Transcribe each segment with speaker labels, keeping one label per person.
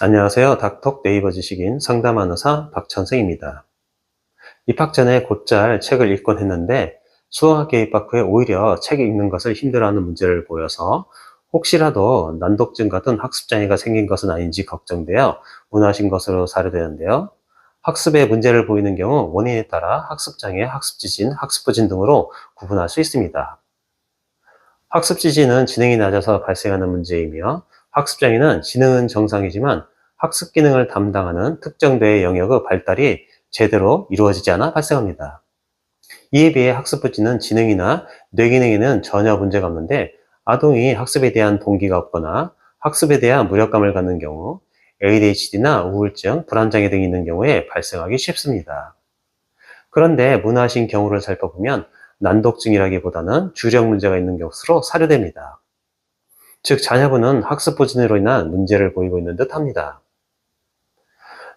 Speaker 1: 안녕하세요. 닥터 네이버 지식인 상담한 의사 박찬승입니다. 입학 전에 곧잘 책을 읽곤 했는데 수학에 입학 후에 오히려 책 읽는 것을 힘들어하는 문제를 보여서 혹시라도 난독증 같은 학습장애가 생긴 것은 아닌지 걱정되어 문하신 것으로 사료되는데요. 학습에 문제를 보이는 경우 원인에 따라 학습장애, 학습지진, 학습부진 등으로 구분할 수 있습니다. 학습지진은 지능이 낮아서 발생하는 문제이며 학습장애는 지능은 정상이지만 학습 기능을 담당하는 특정 뇌의 영역의 발달이 제대로 이루어지지 않아 발생합니다. 이에 비해 학습부진은 지능이나 뇌 기능에는 전혀 문제가 없는데 아동이 학습에 대한 동기가 없거나 학습에 대한 무력감을 갖는 경우 ADHD나 우울증, 불안장애 등이 있는 경우에 발생하기 쉽습니다. 그런데 문화신 경우를 살펴보면 난독증이라기보다는 주력 문제가 있는 것으로 사료됩니다. 즉 자녀분은 학습 부진으로 인한 문제를 보이고 있는 듯합니다.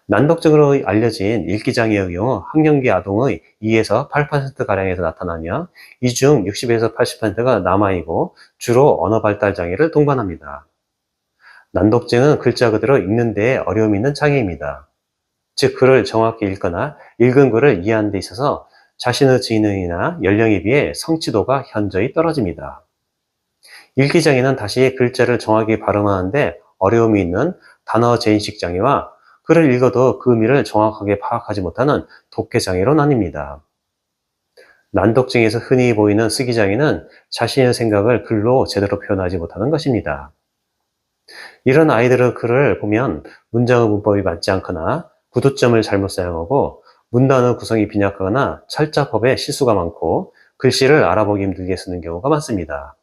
Speaker 1: 난독증으로 알려진 읽기장애의 경우 학령기 아동의 2에서 8%가량에서 나타나며 이 중 60에서 80%가 남아이고 주로 언어 발달 장애를 동반합니다. 난독증은 글자 그대로 읽는 데 어려움이 있는 장애입니다. 즉 글을 정확히 읽거나 읽은 글을 이해하는 데 있어서 자신의 지능이나 연령에 비해 성취도가 현저히 떨어집니다. 읽기장애는 다시 글자를 정확히 발음하는데 어려움이 있는 단어 재인식 장애와 글을 읽어도 그 의미를 정확하게 파악하지 못하는 독해장애로 나뉩니다. 난독증에서 흔히 보이는 쓰기장애는 자신의 생각을 글로 제대로 표현하지 못하는 것입니다. 이런 아이들의 글을 보면 문장의 문법이 맞지 않거나 구두점을 잘못 사용하고 문단의 구성이 빈약하거나 철자법에 실수가 많고 글씨를 알아보기 힘들게 쓰는 경우가 많습니다.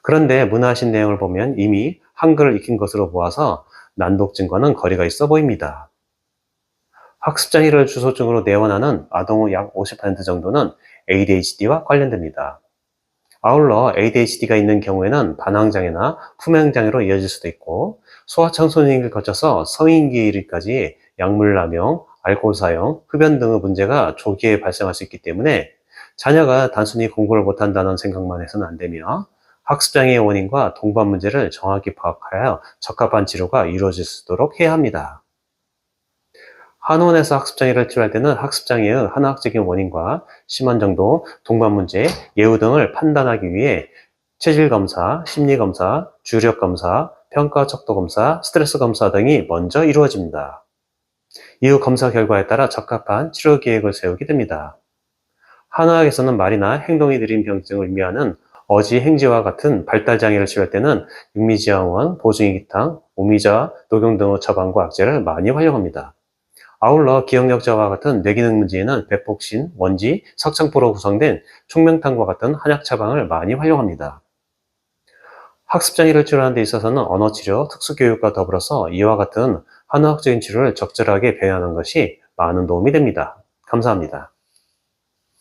Speaker 1: 그런데 문화신 내용을 보면 이미 한글을 익힌 것으로 보아서 난독증과는 거리가 있어 보입니다. 학습장애를 주소증으로 내원하는 아동의 약 50% 정도는 ADHD와 관련됩니다. 아울러 ADHD가 있는 경우에는 반항장애나 품행장애로 이어질 수도 있고 소아청소년기를 거쳐서 성인기에 이르기까지 약물 남용, 알코올 사용, 흡연 등의 문제가 조기에 발생할 수 있기 때문에 자녀가 단순히 공부를 못한다는 생각만 해서는 안 되며 학습장애의 원인과 동반 문제를 정확히 파악하여 적합한 치료가 이루어질 수 있도록 해야 합니다. 한의원에서 학습장애를 치료할 때는 학습장애의 한의학적인 원인과 심한 정도, 동반 문제, 예후 등을 판단하기 위해 체질검사, 심리검사, 주력검사, 평가 척도검사, 스트레스 검사 등이 먼저 이루어집니다. 이후 검사 결과에 따라 적합한 치료 계획을 세우게 됩니다. 한의학에서는 말이나 행동이 느린 병증을 의미하는 어지, 행지와 같은 발달장애를 치료할 때는 육미지향원, 보증이기탕, 오미자, 녹용 등의 처방과 악재를 많이 활용합니다. 아울러 기억력 저하와 같은 뇌기능 문제에는 배폭신, 원지, 석창포로 구성된 총명탕과 같은 한약 처방을 많이 활용합니다. 학습장애를 치료하는 데 있어서는 언어치료, 특수교육과 더불어서 이와 같은 한의학적인 치료를 적절하게 병행하는 것이 많은 도움이 됩니다. 감사합니다.